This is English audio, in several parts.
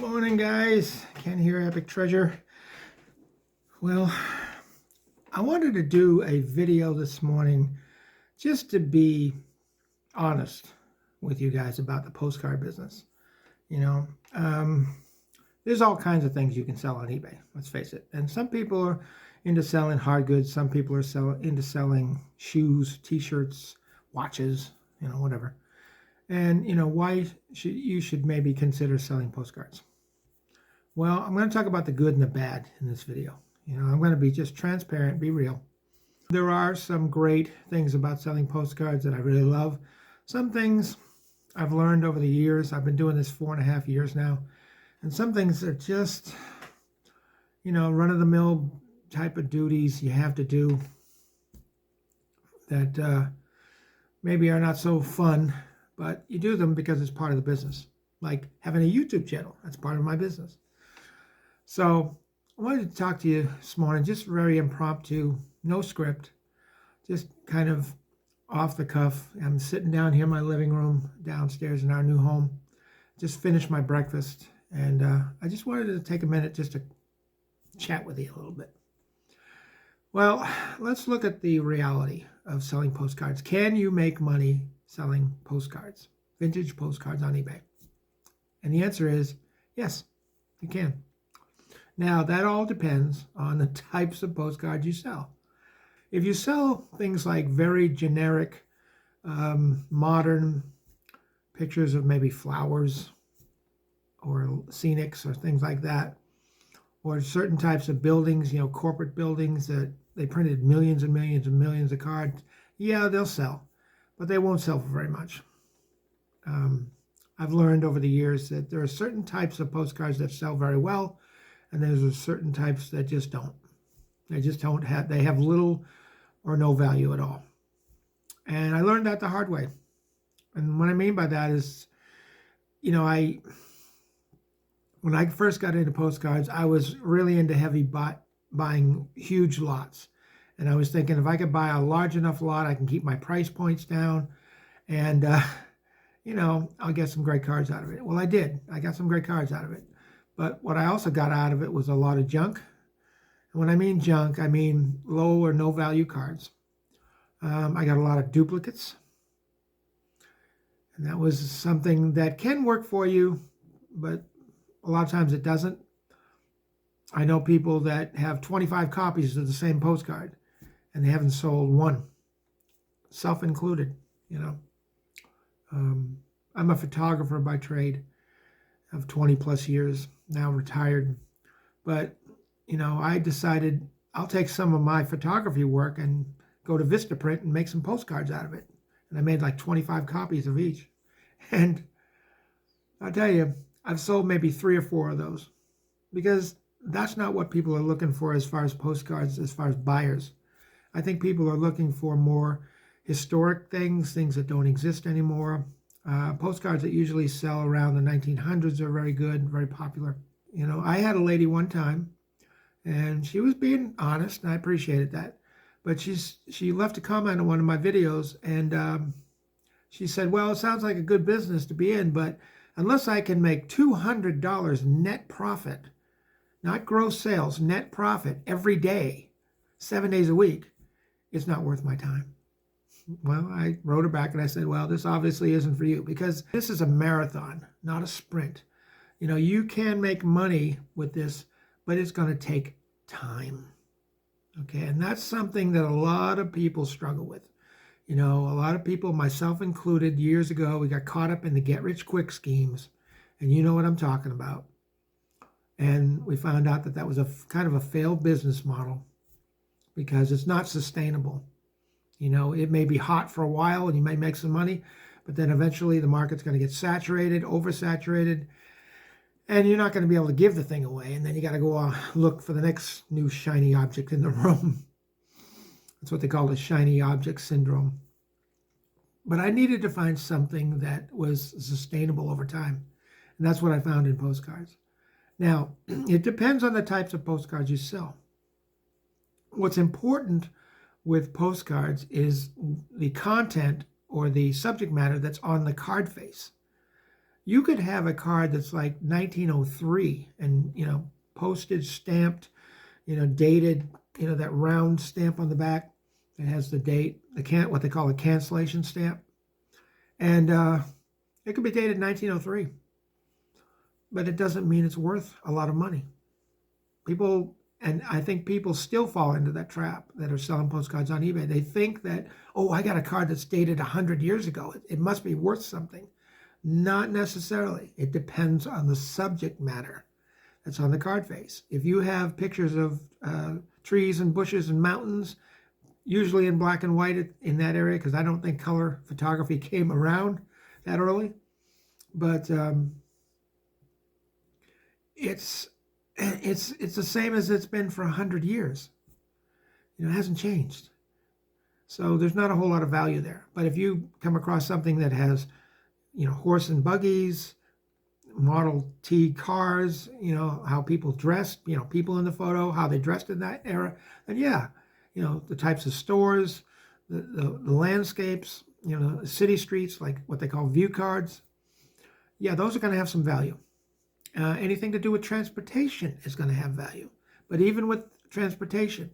Morning, guys. Ken here, Epic Treasure. Well, I wanted to do a video this morning just to be honest with you guys about the postcard business. You know, there's all kinds of things you can sell on eBay, let's face it. And some people are into selling hard goods. Some people are into selling shoes, t-shirts, watches, whatever. And, why you should maybe consider selling postcards. Well, I'm going to talk about the good and the bad in this video. I'm going to be just transparent, be real. There are some great things about selling postcards that I really love. Some things I've learned over the years. I've been doing this 4.5 years now. And some things are just, run-of-the-mill type of duties you have to do that maybe are not so fun, but you do them because it's part of the business. Like having a YouTube channel, that's part of my business. So I wanted to talk to you this morning, just very impromptu, no script, just kind of off the cuff. I'm sitting down here in my living room downstairs in our new home, just finished my breakfast, and I just wanted to take a minute just to chat with you a little bit. Well, let's look at the reality of selling postcards. Can you make money selling postcards, vintage postcards on eBay? And the answer is yes, you can. Now, that all depends on the types of postcards you sell. If you sell things like very generic, modern pictures of maybe flowers or scenics or things like that, or certain types of buildings, corporate buildings that they printed millions and millions and millions of cards, yeah, they'll sell, but they won't sell for very much. I've learned over the years that there are certain types of postcards that sell very well, and there's certain types that just don't. They have little or no value at all. And I learned that the hard way. And what I mean by that is, when I first got into postcards, I was really into heavy buying huge lots. And I was thinking if I could buy a large enough lot, I can keep my price points down. And, I'll get some great cards out of it. Well, I did. I got some great cards out of it. But what I also got out of it was a lot of junk. And when I mean junk, I mean low or no value cards. I got a lot of duplicates. And that was something that can work for you, but a lot of times it doesn't. I know people that have 25 copies of the same postcard and they haven't sold one, self-included, I'm a photographer by trade of 20 plus years, now retired. But, I decided I'll take some of my photography work and go to Vistaprint and make some postcards out of it. And I made like 25 copies of each. And I'll tell you, I've sold maybe 3 or 4 of those because that's not what people are looking for as far as postcards, as far as buyers. I think people are looking for more historic things that don't exist anymore. Postcards that usually sell around the 1900s are very good, very popular. I had a lady one time, and she was being honest, and I appreciated that. But she left a comment on one of my videos, and she said, well, it sounds like a good business to be in, but unless I can make $200 net profit, not gross sales, net profit every day, 7 days a week, it's not worth my time. Well, I wrote her back and I said, well, this obviously isn't for you because this is a marathon, not a sprint. You can make money with this, but it's going to take time. Okay, and that's something that a lot of people struggle with. A lot of people, myself included, years ago, we got caught up in the get-rich-quick schemes, and you know what I'm talking about. And we found out that was a kind of a failed business model because it's not sustainable. It may be hot for a while and you may make some money, but then eventually the market's going to get saturated, oversaturated, and you're not going to be able to give the thing away. And then you got to go look for the next new shiny object in the room. That's what they call the shiny object syndrome. But I needed to find something that was sustainable over time. And that's what I found in postcards. Now, it depends on the types of postcards you sell. What's important with postcards is the content or the subject matter that's on the card face. You could have a card that's like 1903 and, postage stamped, dated, that round stamp on the back that has the date, what they call a cancellation stamp. And it could be dated 1903, but it doesn't mean it's worth a lot of money. And I think people still fall into that trap that are selling postcards on eBay. They think that, oh, I got a card that's dated 100 years ago. It must be worth something. Not necessarily. It depends on the subject matter that's on the card face. If you have pictures of trees and bushes and mountains, usually in black and white in that area, because I don't think color photography came around that early, but it's the same as it's been for 100 years. It hasn't changed. So there's not a whole lot of value there. But if you come across something that has, horse and buggies, Model T cars, how people dressed, people in the photo, how they dressed in that era, then yeah, the types of stores, the landscapes, city streets, like what they call view cards. Yeah, those are going to have some value. Anything to do with transportation is going to have value. But even with transportation,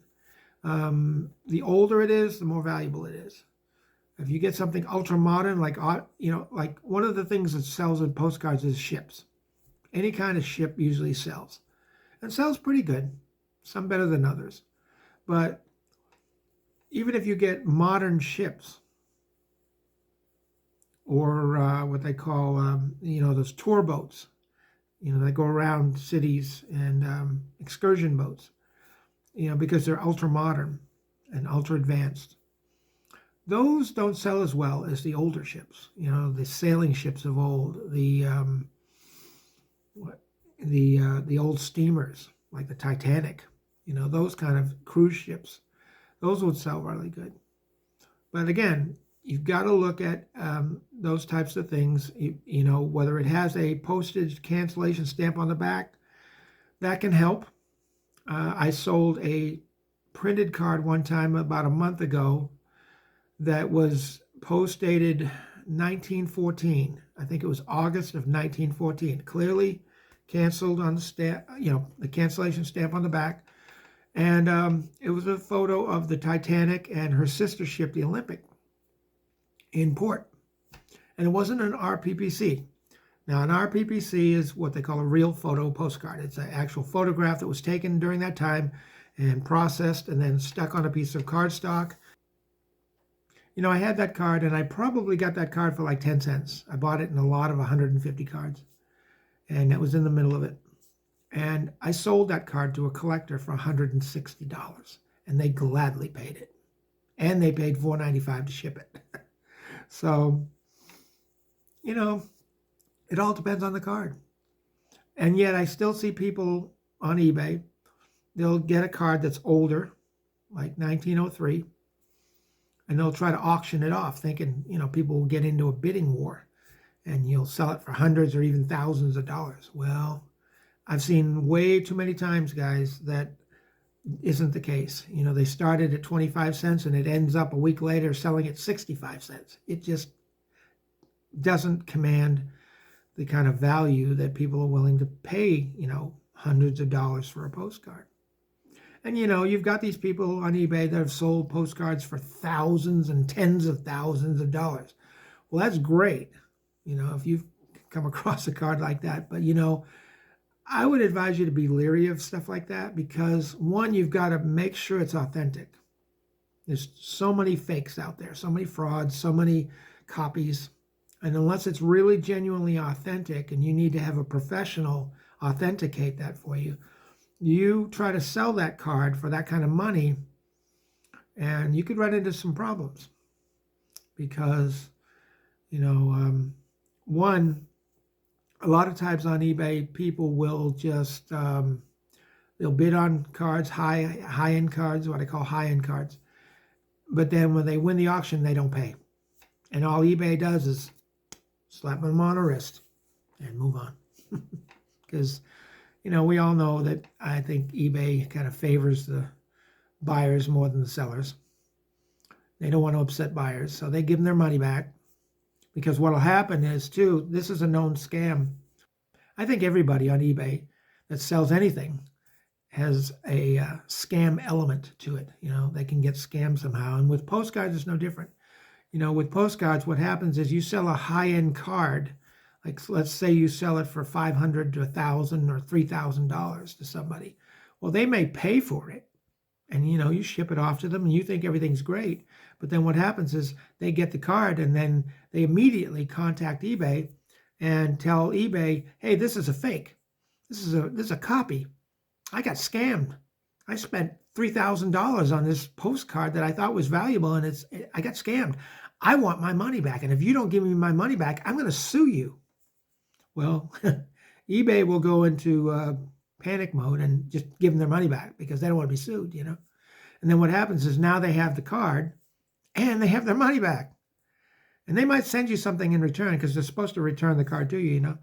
the older it is, the more valuable it is. If you get something ultra modern, like one of the things that sells in postcards is ships. Any kind of ship usually sells. And sells pretty good. Some better than others. But even if you get modern ships, or what they call, those tour boats, that go around cities, and excursion boats, because they're ultra modern and ultra advanced. Those don't sell as well as the older ships, the sailing ships of old, the old steamers like the Titanic, those kind of cruise ships. Those would sell really good. But again, you've got to look at those types of things, whether it has a postage cancellation stamp on the back, that can help. I sold a printed card one time about a month ago that was post dated 1914. I think it was August of 1914. Clearly canceled on the stamp, the cancellation stamp on the back. And it was a photo of the Titanic and her sister ship, the Olympic, in port. And it wasn't an RPPC. Now, an RPPC is what they call a real photo postcard. It's an actual photograph that was taken during that time and processed and then stuck on a piece of cardstock. I had that card, and I probably got that card for like 10 cents. I bought it in a lot of 150 cards, and that was in the middle of it. And I sold that card to a collector for $160, and they gladly paid it. And they paid $4.95 to ship it. So, it all depends on the card. And yet I still see people on eBay, they'll get a card that's older, like 1903, and they'll try to auction it off, thinking, people will get into a bidding war, and you'll sell it for hundreds or even thousands of dollars. Well, I've seen way too many times, guys, that isn't the case. They started at 25 cents and it ends up a week later selling at 65 cents. It just doesn't command the kind of value that people are willing to pay, hundreds of dollars for a postcard. And, you've got these people on eBay that have sold postcards for thousands and tens of thousands of dollars. Well, that's great, if you've come across a card like that. But, I would advise you to be leery of stuff like that because, one, you've got to make sure it's authentic. There's so many fakes out there, so many frauds, so many copies. And unless it's really genuinely authentic and you need to have a professional authenticate that for you, you try to sell that card for that kind of money and you could run into some problems because, one, a lot of times on eBay, people will just, they'll bid on cards, high-end cards, what I call high-end cards. But then when they win the auction, they don't pay. And all eBay does is slap them on the wrist and move on. Because, we all know that I think eBay kind of favors the buyers more than the sellers. They don't want to upset buyers, so they give them their money back. Because what'll happen is too, this is a known scam. I think everybody on eBay that sells anything has a scam element to it. They can get scammed somehow. And with postcards, it's no different. With postcards, what happens is you sell a high-end card, like let's say you sell it for $500 to $1,000 or $3,000 to somebody. Well, they may pay for it, and you ship it off to them, and you think everything's great. But then what happens is they get the card, and then they immediately contact eBay and tell eBay, "Hey, this is a fake. This is a copy. I got scammed. I spent $3,000 on this postcard that I thought was valuable, and I got scammed. I want my money back, and if you don't give me my money back, I'm going to sue you." Well, eBay will go into panic mode and just give them their money back because they don't want to be sued, And then what happens is now they have the card and they have their money back. And they might send you something in return because they're supposed to return the card to you,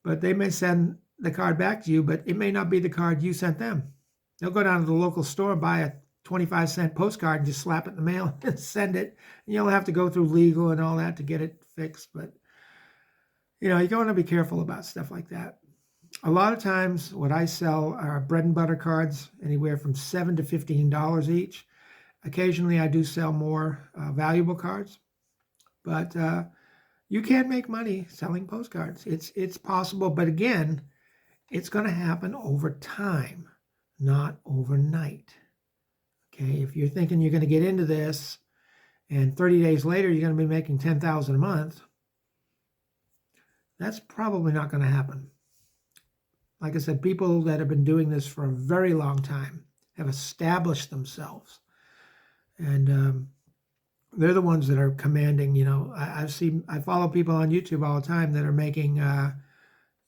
But they may send the card back to you, but it may not be the card you sent them. They'll go down to the local store and buy a 25-cent postcard and just slap it in the mail and send it. And you'll have to go through legal and all that to get it fixed. But, you want to be careful about stuff like that. A lot of times what I sell are bread and butter cards, anywhere from $7 to $15 each. Occasionally I do sell more valuable cards, but you can make money selling postcards. It's possible, but again, it's going to happen over time, not overnight. Okay, if you're thinking you're going to get into this and 30 days later you're going to be making $10,000 a month, that's probably not going to happen. Like I said, people that have been doing this for a very long time have established themselves. And they're the ones that are commanding, I follow people on YouTube all the time that are making, $3,000,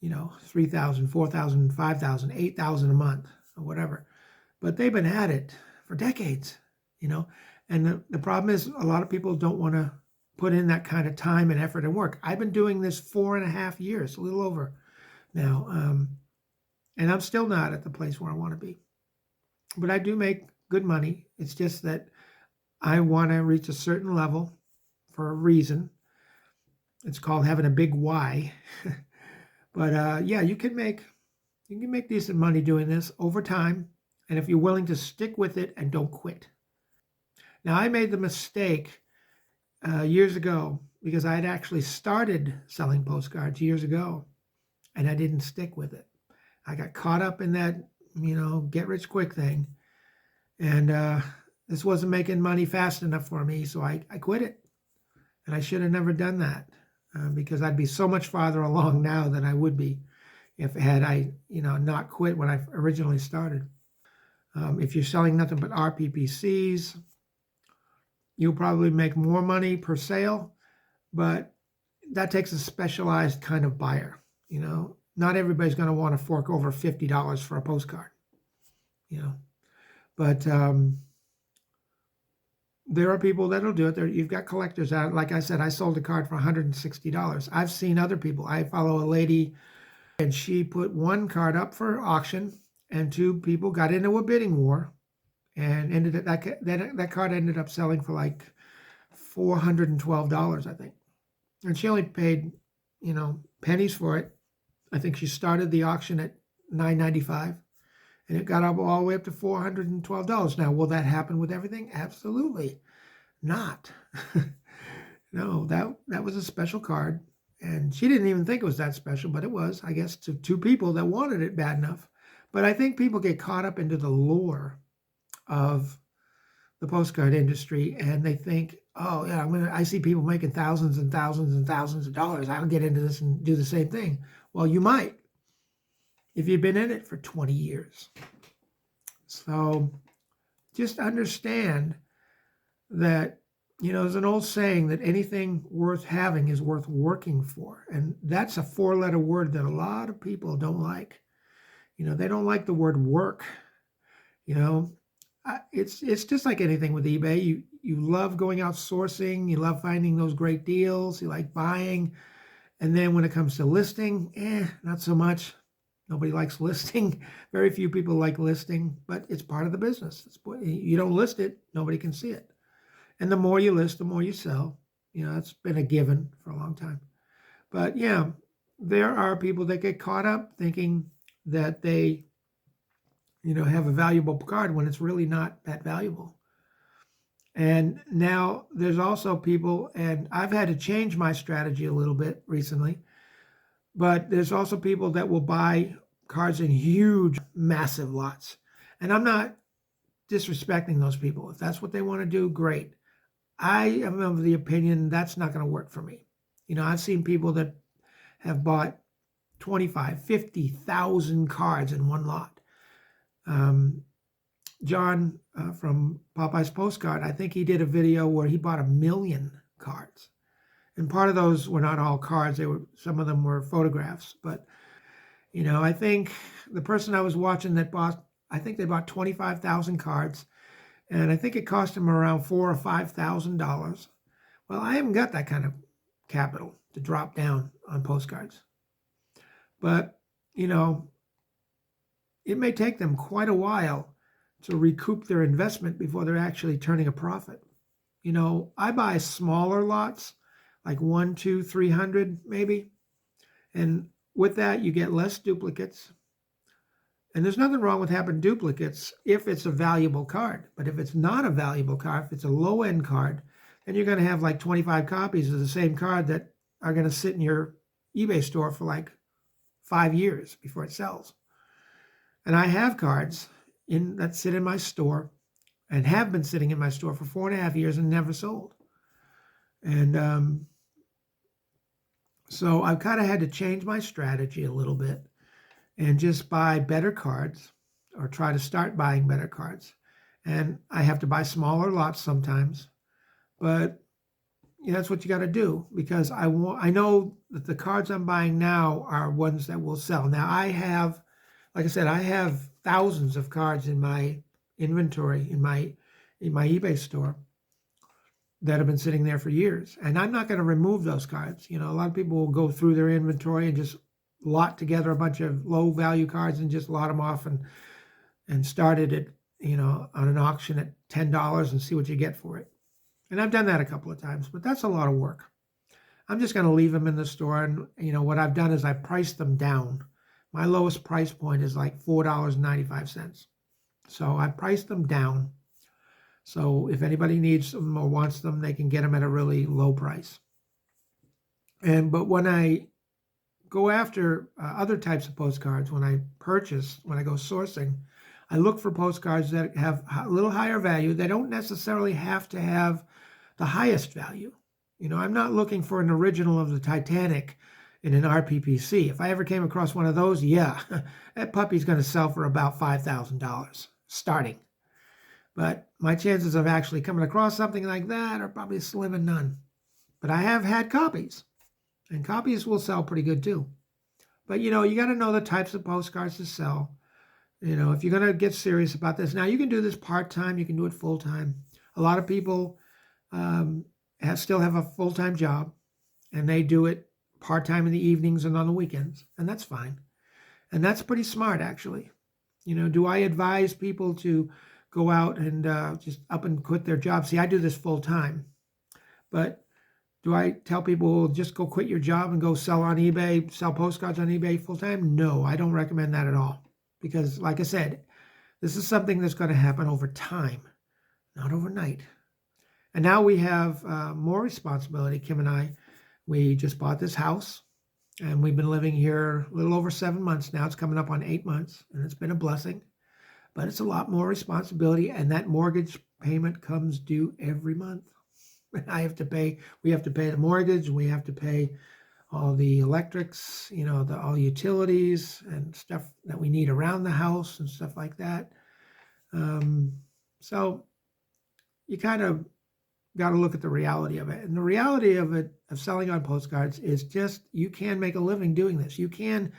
$4,000, $5,000, $8,000 a month or whatever. But they've been at it for decades, And the problem is a lot of people don't want to put in that kind of time and effort and work. I've been doing this 4.5 years, a little over now. And I'm still not at the place where I want to be. But I do make good money. It's just that I want to reach a certain level for a reason. It's called having a big why. But yeah, you can make decent money doing this over time. And if you're willing to stick with it and don't quit. Now, I made the mistake years ago because I had actually started selling postcards years ago and I didn't stick with it. I got caught up in that, get rich quick thing. And this wasn't making money fast enough for me, so I quit it. And I should have never done that because I'd be so much farther along now than I would be had I, not quit when I originally started. If you're selling nothing but RPPCs, you'll probably make more money per sale, but that takes a specialized kind of buyer, Not everybody's going to want to fork over $50 for a postcard, But there are people that'll do it. You've got collectors out. Like I said, I sold a card for $160. I've seen other people. I follow a lady, and she put one card up for auction, and two people got into a bidding war, and that card ended up selling for like $412, I think. And she only paid, pennies for it. I think she started the auction at $9.95, and it got up all the way up to $412. Now, will that happen with everything? Absolutely not. No, that was a special card, and she didn't even think it was that special, but it was, I guess, to two people that wanted it bad enough. But I think people get caught up into the lure of the postcard industry, and they think, oh yeah, I see people making thousands and thousands and thousands of dollars. I'll get into this and do the same thing. Well, you might if you've been in it for 20 years. So just understand that, there's an old saying that anything worth having is worth working for. And that's a 4-letter word that a lot of people don't like. They don't like the word work. It's just like anything with eBay. You love going out sourcing. You love finding those great deals. You like buying. And then when it comes to listing, not so much. Nobody likes listing. Very few people like listing, but it's part of the business. You don't list it, nobody can see it. And the more you list, the more you sell. That's been a given for a long time. But yeah, there are people that get caught up thinking that they, have a valuable card when it's really not that valuable. And now there's also people, and I've had to change my strategy a little bit recently, but there's also people that will buy cards in huge, massive lots. And I'm not disrespecting those people. If that's what they want to do, great. I am of the opinion that's not going to work for me. I've seen people that have bought 25, 50,000 cards in one lot. John from Popeye's Postcard, I think he did a video where he bought 1 million cards. And part of those were not all cards. Some of them were photographs. But, I think the person I was watching I think they bought 25,000 cards. And I think it cost them around $4,000 or $5,000. Well, I haven't got that kind of capital to drop down on postcards. But, it may take them quite a while to recoup their investment before they're actually turning a profit. I buy smaller lots, like 1, 2, 300 maybe. And with that, you get less duplicates. And there's nothing wrong with having duplicates if it's a valuable card. But if it's not a valuable card, if it's a low-end card, then you're going to have like 25 copies of the same card that are going to sit in your eBay store for like 5 years before it sells. And I have cards that sit in my store and have been sitting in my store for 4.5 years and never sold. And so I've kind of had to change my strategy a little bit and just buy better cards, or try to start buying better cards. And I have to buy smaller lots sometimes, but that's what you got to do, because I know that the cards I'm buying now are ones that will sell. Now like I said, I have thousands of cards in my inventory in my eBay store that have been sitting there for years, and I'm not going to remove those cards. A lot of people will go through their inventory and just lot together a bunch of low value cards and just lot them off and started it, on an auction at $10 and see what you get for it. And I've done that a couple of times, but that's a lot of work. I'm just going to leave them in the store, and what I've done is I priced them down. My lowest price point is like $4.95. So I priced them down. So if anybody needs them or wants them, they can get them at a really low price. But when I go after other types of postcards, when I go sourcing, I look for postcards that have a little higher value. They don't necessarily have to have the highest value. I'm not looking for an original of the Titanic in an RPPC. If I ever came across one of those, yeah, that puppy's going to sell for about $5,000 starting. But my chances of actually coming across something like that are probably slim and none. But I have had copies, and copies will sell pretty good too. But you got to know the types of postcards to sell. If you're going to get serious about this. Now, you can do this part-time, you can do it full-time. A lot of people still have a full-time job, and they do it part-time in the evenings and on the weekends, and that's fine. And that's pretty smart, actually. Do I advise people to go out and just up and quit their job? See, I do this full-time, but do I tell people just go quit your job and go sell on eBay, sell postcards on eBay full-time? No, I don't recommend that at all, because like I said, this is something that's going to happen over time, not overnight. And now we have more responsibility. Kim and I, we just bought this house, and we've been living here a little over 7 months now. It's coming up on 8 months, and it's been a blessing. But it's a lot more responsibility, and that mortgage payment comes due every month. We have to pay the mortgage, we have to pay all the electrics, all the utilities and stuff that we need around the house and stuff like that. So you kind of got to look at the reality of it. And the reality of selling on postcards is just, you can make a living doing this. You can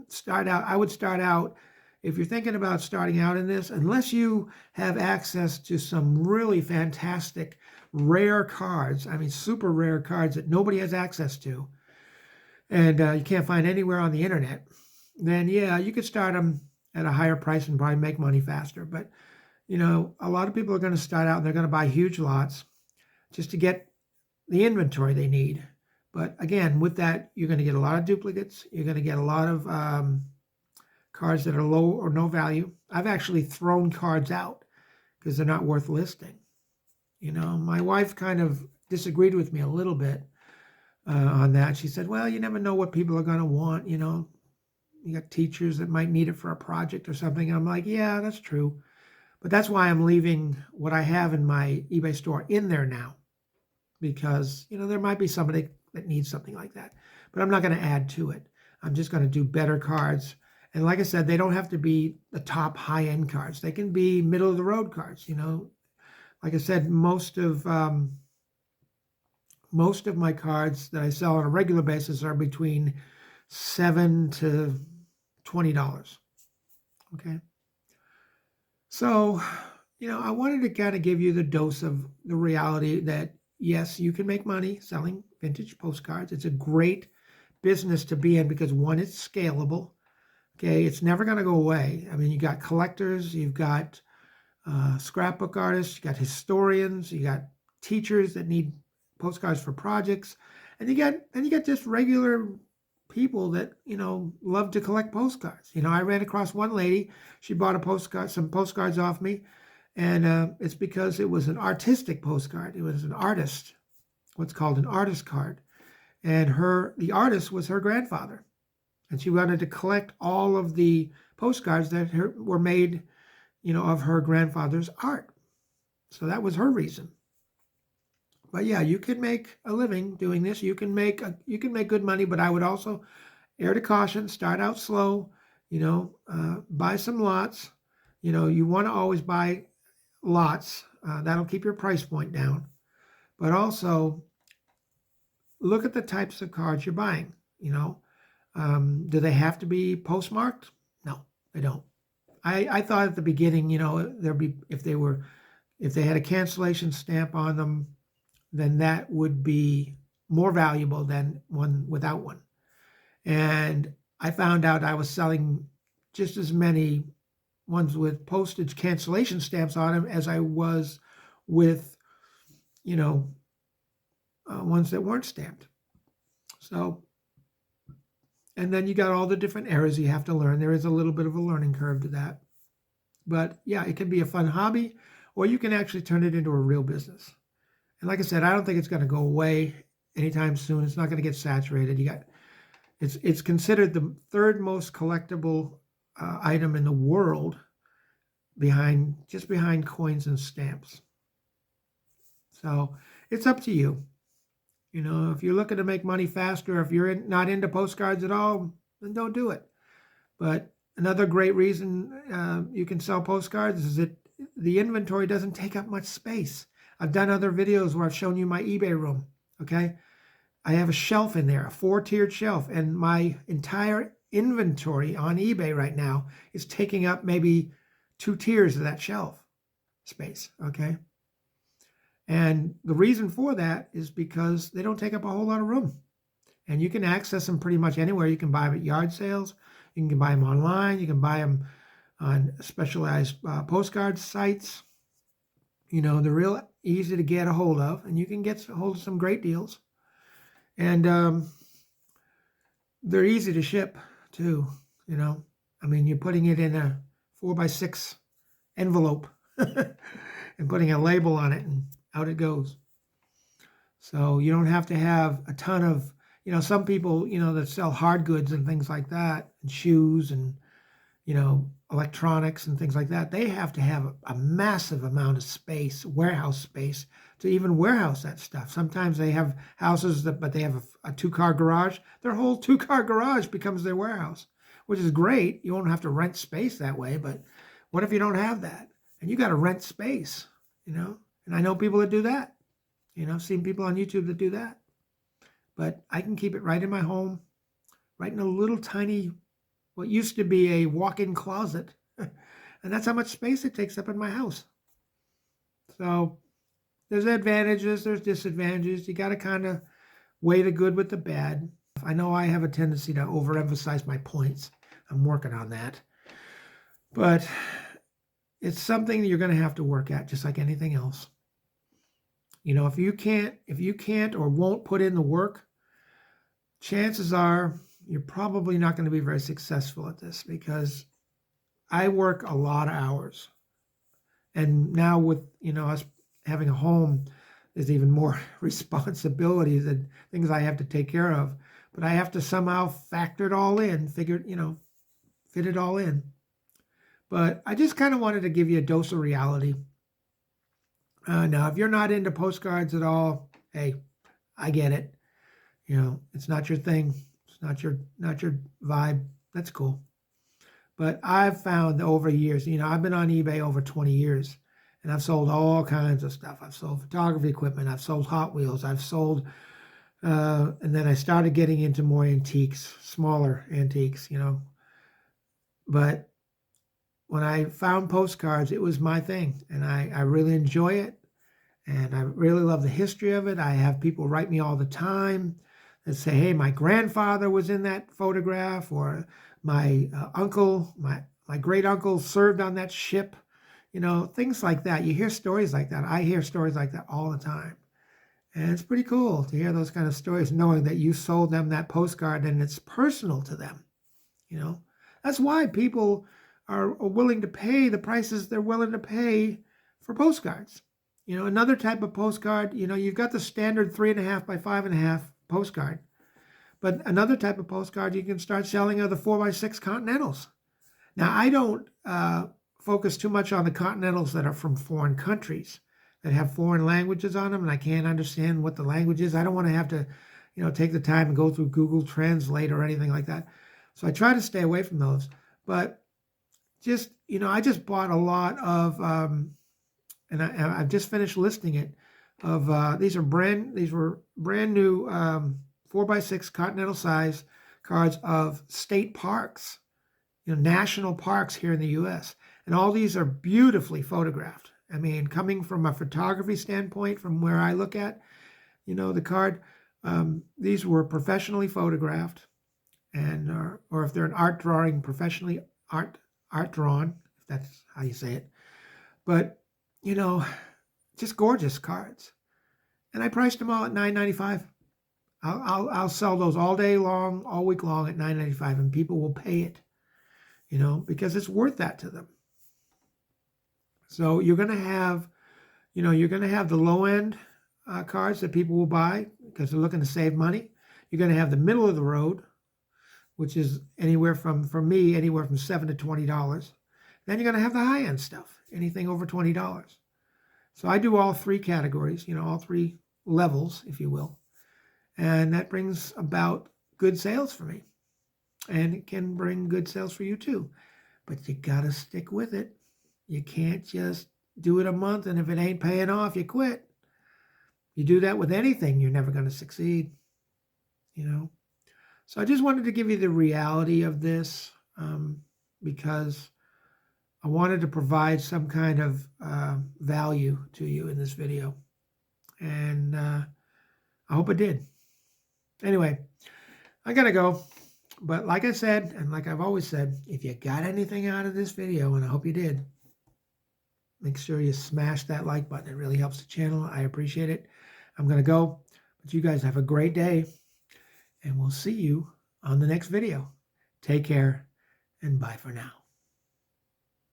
start out, I would start out, if you're thinking about starting out in this, unless you have access to some really fantastic, rare cards, super rare cards that nobody has access to, and you can't find anywhere on the internet, then yeah, you could start them at a higher price and probably make money faster. But, a lot of people are going to start out and they're going to buy huge lots just to get the inventory they need. But again, with that, you're going to get a lot of duplicates. You're going to get a lot of cards that are low or no value. I've actually thrown cards out because they're not worth listing. You know, my wife kind of disagreed with me a little bit on that. She said, well, you never know what people are going to want. You know, you got teachers that might need it for a project or something. And I'm like, yeah, that's true. But that's why I'm leaving what I have in my eBay store in there now, because, you know, there might be somebody that needs something like that, but I'm not going to add to it. I'm just going to do better cards. And like I said, they don't have to be the top high-end cards. They can be middle-of-the-road cards. You know, like I said, most of my cards that I sell on a regular basis are between $7 to $20. Okay. So, you know, I wanted to kind of give you the dose of the reality that, yes, you can make money selling vintage postcards. It's a great business to be in because, one, it's scalable. Okay, it's never going to go away. I mean, you got collectors, you've got scrapbook artists, you got historians, you got teachers that need postcards for projects, and you got just regular people that, you know, love to collect postcards. You know, I ran across one lady. She bought some postcards off me, and it's because it was an artistic postcard. It was an artist, what's called an artist card, and the artist was her grandfather. And she wanted to collect all of the postcards that were made, you know, of her grandfather's art. So that was her reason. But yeah, you can make a living doing this. You can make good money, but I would also err to caution, start out slow, you know, buy some lots. You know, you want to always buy lots. That'll keep your price point down. But also look at the types of cards you're buying, you know. Do they have to be postmarked? No, they don't. I thought at the beginning, you know, if they had a cancellation stamp on them, then that would be more valuable than one without one. And I found out I was selling just as many ones with postage cancellation stamps on them as I was with, you know, ones that weren't stamped. So, and then you got all the different errors you have to learn. There is a little bit of a learning curve to that. But yeah, it can be a fun hobby, or you can actually turn it into a real business. And like I said, I don't think it's going to go away anytime soon. It's not going to get saturated. It's considered the third most collectible item in the world, just behind coins and stamps. So it's up to you. You know, if you're looking to make money faster, if you're not into postcards at all, then don't do it. But another great reason you can sell postcards is that the inventory doesn't take up much space. I've done other videos where I've shown you my eBay room, okay? I have a shelf in there, a 4-tiered shelf, and my entire inventory on eBay right now is taking up maybe 2 tiers of that shelf space, okay? And the reason for that is because they don't take up a whole lot of room. And you can access them pretty much anywhere. You can buy them at yard sales. You can buy them online. You can buy them on specialized postcard sites. You know, they're real easy to get a hold of, and you can get a hold of some great deals. And they're easy to ship too, you know. I mean, you're putting it in a 4x6 envelope and putting a label on it, and out it goes. So you don't have to have a ton of, you know, some people, you know, that sell hard goods and things like that, and shoes and, you know, electronics and things like that. They have to have a massive amount of space, warehouse space, to even warehouse that stuff. Sometimes they have houses but they have a 2-car garage. Their whole 2-car garage becomes their warehouse, which is great. You won't have to rent space that way. But what if you don't have that? And you got to rent space, you know? And I know people that do that. You know, I've seen people on YouTube that do that. But I can keep it right in my home, right in a little tiny, what used to be a walk-in closet. And that's how much space it takes up in my house. So there's advantages, there's disadvantages. You got to kind of weigh the good with the bad. I know I have a tendency to overemphasize my points. I'm working on that. But it's something you're going to have to work at, just like anything else. You know, if you can't or won't put in the work, chances are you're probably not going to be very successful at this, because I work a lot of hours. And now with, us having a home, there's even more responsibilities and things I have to take care of. But I have to somehow factor it all in, fit it all in. But I just kind of wanted to give you a dose of reality. Now, if you're not into postcards at all, hey, I get it. It's not your thing. It's not your vibe. That's cool. But I've found over years, I've been on eBay over 20 years, and I've sold all kinds of stuff. I've sold photography equipment. I've sold Hot Wheels. I've sold, and then I started getting into more antiques, smaller antiques, But when I found postcards, it was my thing, and I really enjoy it, and I really love the history of it. I have people write me all the time that say, hey, my grandfather was in that photograph, or my uncle, my great uncle served on that ship, things like that. You hear stories like that. I hear stories like that all the time. And it's pretty cool to hear those kind of stories, knowing that you sold them that postcard and it's personal to them. That's why people are willing to pay the prices they're willing to pay for postcards. Another type of postcard, you've got the standard 3.5 by 5.5 postcard. But another type of postcard you can start selling are the 4x6 Continentals. Now, I don't focus too much on the Continentals that are from foreign countries, that have foreign languages on them, and I can't understand what the language is. I don't want to have to, take the time and go through Google Translate or anything like that. So I try to stay away from those. But just, I just bought a lot of, and I've just finished listing it, of these were brand new 4x6 Continental size cards of state parks, national parks here in the U.S. And all these are beautifully photographed. I mean, coming from a photography standpoint, from where I look at, the card, these were professionally photographed, and or if they're an art drawing, professionally art drawn, if that's how you say it. But just gorgeous cards, and I priced them all at $9.95. I'll sell those all day long, all week long at $9.95, and people will pay it, because it's worth that to them. So you're going to have, the low end cards that people will buy because they're looking to save money. You're going to have the middle of the road, which is anywhere from $7 to $20. Then you're going to have the high end stuff, anything over $20. So I do all three categories, all three levels, if you will. And that brings about good sales for me. And it can bring good sales for you too. But you got to stick with it. You can't just do it a month, and if it ain't paying off, you quit. You do that with anything, you're never going to succeed. So I just wanted to give you the reality of this, because I wanted to provide some kind of value to you in this video. And I hope I did. Anyway, I got to go. But like I said, and like I've always said, if you got anything out of this video, and I hope you did, make sure you smash that like button. It really helps the channel. I appreciate it. I'm going to go. But you guys have a great day. And we'll see you on the next video. Take care, and bye for now.